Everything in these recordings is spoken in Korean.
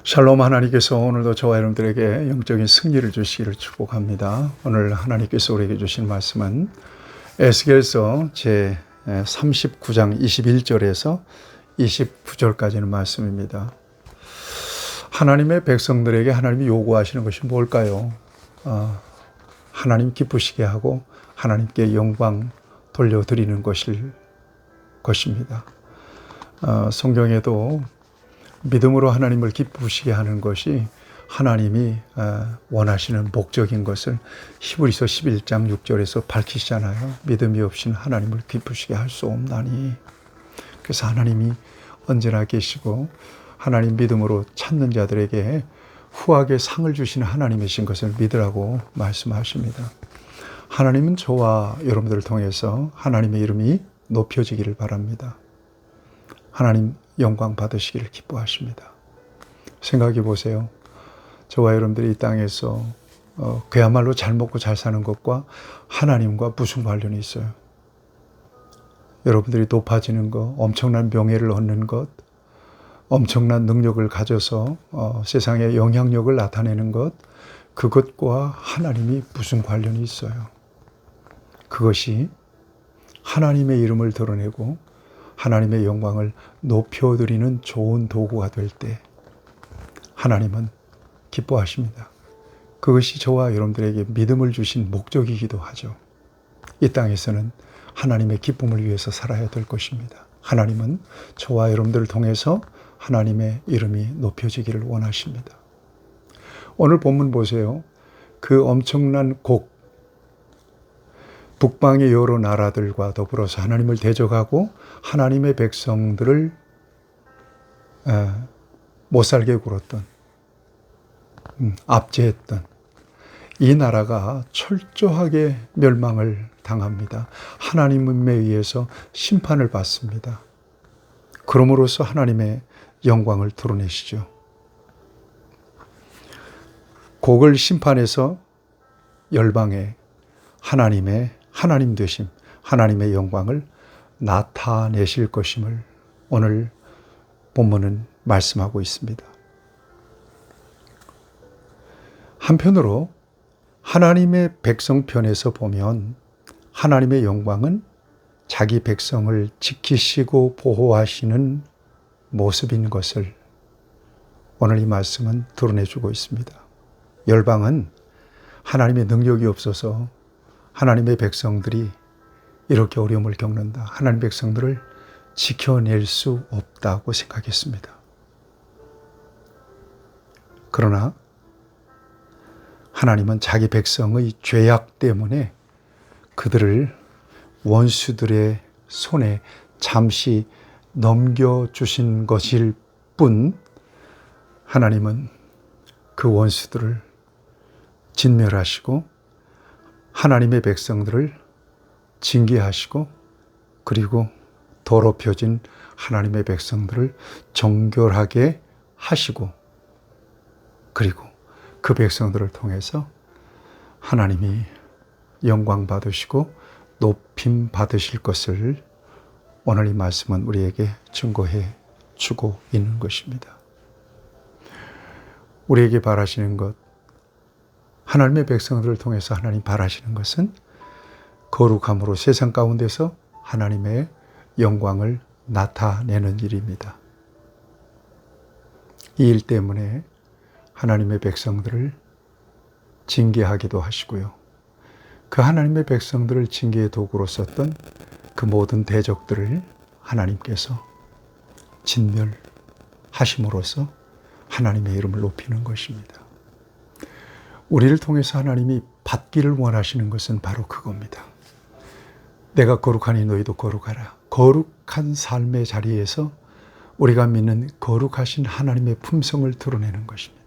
샬롬. 하나님께서 오늘도 저와 여러분들에게 영적인 승리를 주시기를 축복합니다. 오늘 하나님께서 우리에게 주신 말씀은 에스겔서 제 39장 21절에서 29절까지는 말씀입니다. 하나님의 백성들에게 하나님이 요구하시는 것이 뭘까요? 하나님 기쁘시게 하고 하나님께 영광 돌려드리는 것입니다. 성경에도 믿음으로 하나님을 기쁘시게 하는 것이 하나님이 원하시는 목적인 것을 히브리서 11장 6절에서 밝히시잖아요. 믿음이 없이는 하나님을 기쁘시게 할 수 없나니. 그래서 하나님이 언제나 계시고 하나님 믿음으로 찾는 자들에게 후하게 상을 주시는 하나님이신 것을 믿으라고 말씀하십니다. 하나님은 저와 여러분들을 통해서 하나님의 이름이 높여지기를 바랍니다. 하나님 영광 받으시기를 기뻐하십니다. 생각해 보세요. 저와 여러분들이 이 땅에서 그야말로 잘 먹고 잘 사는 것과 하나님과 무슨 관련이 있어요? 여러분들이 높아지는 것, 엄청난 명예를 얻는 것, 엄청난 능력을 가져서 세상에 영향력을 나타내는 것, 그것과 하나님이 무슨 관련이 있어요? 그것이 하나님의 이름을 드러내고 하나님의 영광을 높여드리는 좋은 도구가 될 때 하나님은 기뻐하십니다. 그것이 저와 여러분들에게 믿음을 주신 목적이기도 하죠. 이 땅에서는 하나님의 기쁨을 위해서 살아야 될 것입니다. 하나님은 저와 여러분들을 통해서 하나님의 이름이 높여지기를 원하십니다. 오늘 본문 보세요. 그 엄청난 곡, 북방의 여러 나라들과 더불어서 하나님을 대적하고 하나님의 백성들을 못살게 굴었던, 압제했던 이 나라가 철저하게 멸망을 당합니다. 하나님에 의해서 심판을 받습니다. 그럼으로써 하나님의 영광을 드러내시죠. 곡을 심판해서 열방에 하나님 되심, 하나님의 영광을 나타내실 것임을 오늘 본문은 말씀하고 있습니다. 한편으로 하나님의 백성 편에서 보면 하나님의 영광은 자기 백성을 지키시고 보호하시는 모습인 것을 오늘 이 말씀은 드러내주고 있습니다. 열방은 하나님의 능력이 없어서 하나님의 백성들이 이렇게 어려움을 겪는다. 하나님의 백성들을 지켜낼 수 없다고 생각했습니다. 그러나 하나님은 자기 백성의 죄악 때문에 그들을 원수들의 손에 잠시 넘겨주신 것일 뿐 하나님은 그 원수들을 진멸하시고 하나님의 백성들을 징계하시고 그리고 더럽혀진 하나님의 백성들을 정결하게 하시고 그리고 그 백성들을 통해서 하나님이 영광 받으시고 높임 받으실 것을 오늘 이 말씀은 우리에게 증거해 주고 있는 것입니다. 우리에게 바라시는 것, 하나님의 백성들을 통해서 하나님 바라시는 것은 거룩함으로 세상 가운데서 하나님의 영광을 나타내는 일입니다. 이 일 때문에 하나님의 백성들을 징계하기도 하시고요. 그 하나님의 백성들을 징계의 도구로 썼던 그 모든 대적들을 하나님께서 진멸하심으로써 하나님의 이름을 높이는 것입니다. 우리를 통해서 하나님이 받기를 원하시는 것은 바로 그겁니다. 내가 거룩하니 너희도 거룩하라. 거룩한 삶의 자리에서 우리가 믿는 거룩하신 하나님의 품성을 드러내는 것입니다.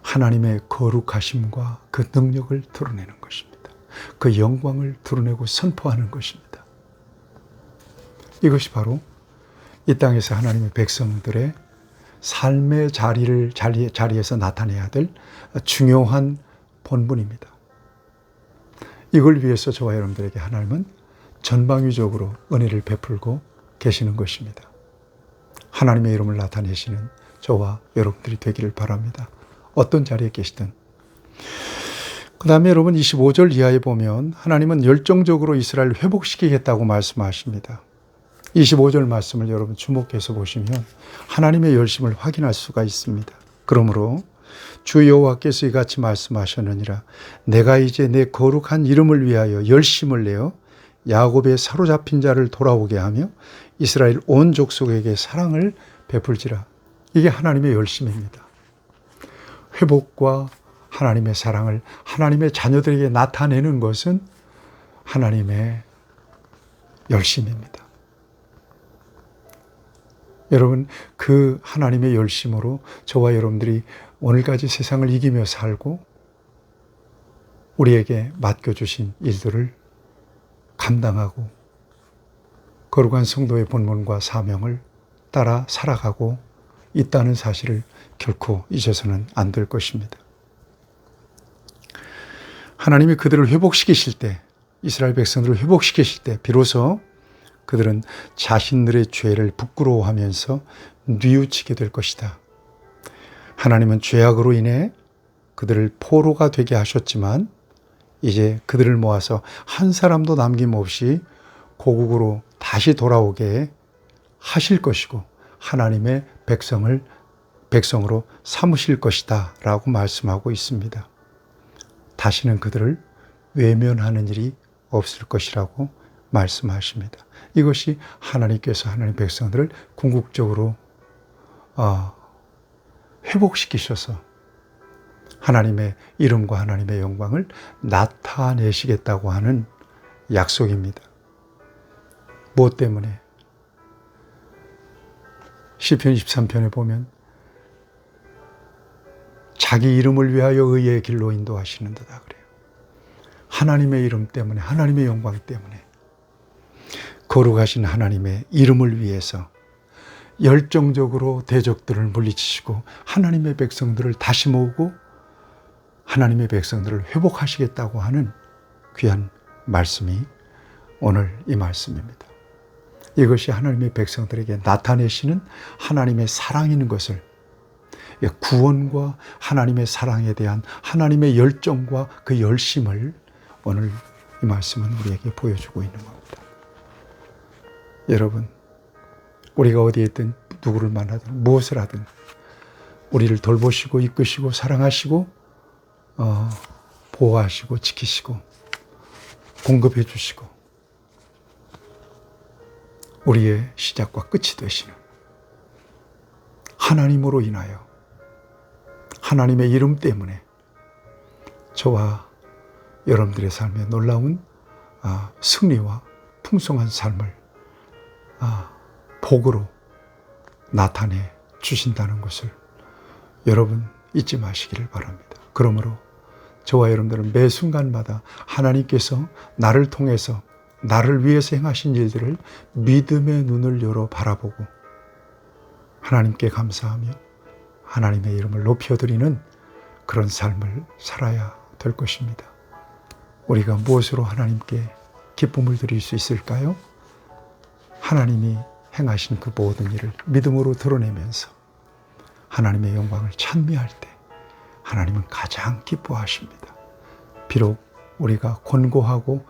하나님의 거룩하심과 그 능력을 드러내는 것입니다. 그 영광을 드러내고 선포하는 것입니다. 이것이 바로 이 땅에서 하나님의 백성들의 삶의 자리에서 나타내야 될 중요한 본분입니다. 이걸 위해서 저와 여러분들에게 하나님은 전방위적으로 은혜를 베풀고 계시는 것입니다. 하나님의 이름을 나타내시는 저와 여러분들이 되기를 바랍니다. 어떤 자리에 계시든. 그 다음에 여러분 25절 이하에 보면 하나님은 열정적으로 이스라엘을 회복시키겠다고 말씀하십니다. 25절 말씀을 여러분 주목해서 보시면 하나님의 열심을 확인할 수가 있습니다. 그러므로 주 여호와께서 이같이 말씀하셨느니라. 내가 이제 내 거룩한 이름을 위하여 열심을 내어 야곱의 사로잡힌 자를 돌아오게 하며 이스라엘 온 족속에게 사랑을 베풀지라. 이게 하나님의 열심입니다. 회복과 하나님의 사랑을 하나님의 자녀들에게 나타내는 것은 하나님의 열심입니다. 여러분, 그 하나님의 열심으로 저와 여러분들이 오늘까지 세상을 이기며 살고 우리에게 맡겨주신 일들을 감당하고 거룩한 성도의 본분과 사명을 따라 살아가고 있다는 사실을 결코 잊어서는 안 될 것입니다. 하나님이 그들을 회복시키실 때, 이스라엘 백성들을 회복시키실 때 비로소 그들은 자신들의 죄를 부끄러워하면서 뉘우치게 될 것이다. 하나님은 죄악으로 인해 그들을 포로가 되게 하셨지만 이제 그들을 모아서 한 사람도 남김없이 고국으로 다시 돌아오게 하실 것이고 하나님의 백성으로 삼으실 것이다 라고 말씀하고 있습니다. 다시는 그들을 외면하는 일이 없을 것이라고 말씀하십니다. 이것이 하나님께서 하나님 백성들을 궁극적으로 회복시키셔서 하나님의 이름과 하나님의 영광을 나타내시겠다고 하는 약속입니다. 무엇 때문에? 시편 23편에 보면 자기 이름을 위하여 의의 길로 인도하시는 듯다 그래요. 하나님의 이름 때문에, 하나님의 영광 때문에, 거룩하신 하나님의 이름을 위해서 열정적으로 대적들을 물리치시고 하나님의 백성들을 다시 모으고 하나님의 백성들을 회복하시겠다고 하는 귀한 말씀이 오늘 이 말씀입니다. 이것이 하나님의 백성들에게 나타내시는 하나님의 사랑인 것을, 구원과 하나님의 사랑에 대한 하나님의 열정과 그 열심을 오늘 이 말씀은 우리에게 보여주고 있는 겁니다. 여러분, 우리가 어디에 있든 누구를 만나든 무엇을 하든 우리를 돌보시고 이끄시고 사랑하시고 보호하시고 지키시고 공급해 주시고 우리의 시작과 끝이 되시는 하나님으로 인하여 하나님의 이름 때문에 저와 여러분들의 삶에 놀라운 승리와 풍성한 삶을 복으로 나타내 주신다는 것을 여러분 잊지 마시기를 바랍니다. 그러므로 저와 여러분들은 매 순간마다 하나님께서 나를 통해서 나를 위해서 행하신 일들을 믿음의 눈을 열어 바라보고 하나님께 감사하며 하나님의 이름을 높여드리는 그런 삶을 살아야 될 것입니다. 우리가 무엇으로 하나님께 기쁨을 드릴 수 있을까요? 하나님이 행하신 그 모든 일을 믿음으로 드러내면서 하나님의 영광을 찬미할 때 하나님은 가장 기뻐하십니다. 비록 우리가 곤고하고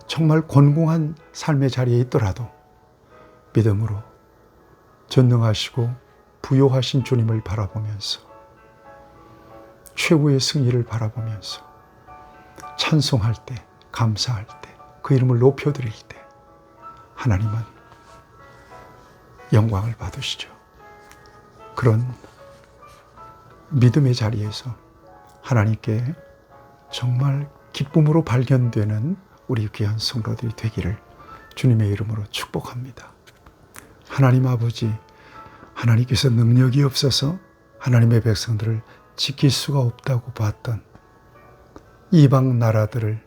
정말 곤궁한 삶의 자리에 있더라도 믿음으로 전능하시고 부요하신 주님을 바라보면서 최고의 승리를 바라보면서 찬송할 때, 감사할 때, 그 이름을 높여드릴 때 하나님은 영광을 받으시죠. 그런 믿음의 자리에서 하나님께 정말 기쁨으로 발견되는 우리 귀한 성도들이 되기를 주님의 이름으로 축복합니다. 하나님 아버지, 하나님께서 능력이 없어서 하나님의 백성들을 지킬 수가 없다고 봤던 이방 나라들을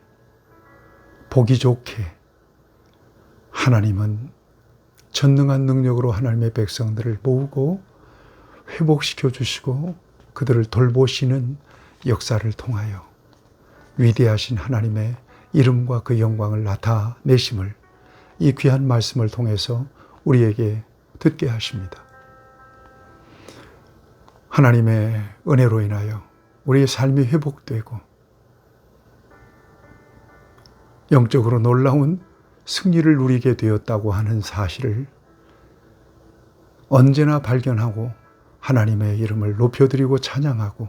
보기 좋게 하나님은 전능한 능력으로 하나님의 백성들을 모으고 회복시켜 주시고 그들을 돌보시는 역사를 통하여 위대하신 하나님의 이름과 그 영광을 나타내심을 이 귀한 말씀을 통해서 우리에게 듣게 하십니다. 하나님의 은혜로 인하여 우리의 삶이 회복되고 영적으로 놀라운 승리를 누리게 되었다고 하는 사실을 언제나 발견하고 하나님의 이름을 높여드리고 찬양하고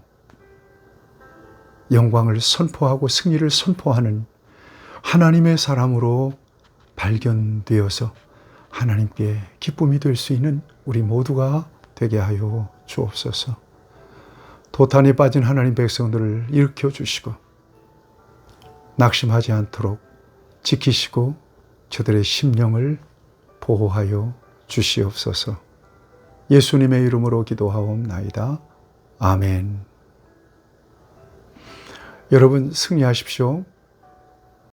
영광을 선포하고 승리를 선포하는 하나님의 사람으로 발견되어서 하나님께 기쁨이 될 수 있는 우리 모두가 되게 하여 주옵소서. 도탄에 빠진 하나님 백성들을 일으켜 주시고 낙심하지 않도록 지키시고 저들의 심령을 보호하여 주시옵소서. 예수님의 이름으로 기도하옵나이다. 아멘. 여러분 승리하십시오.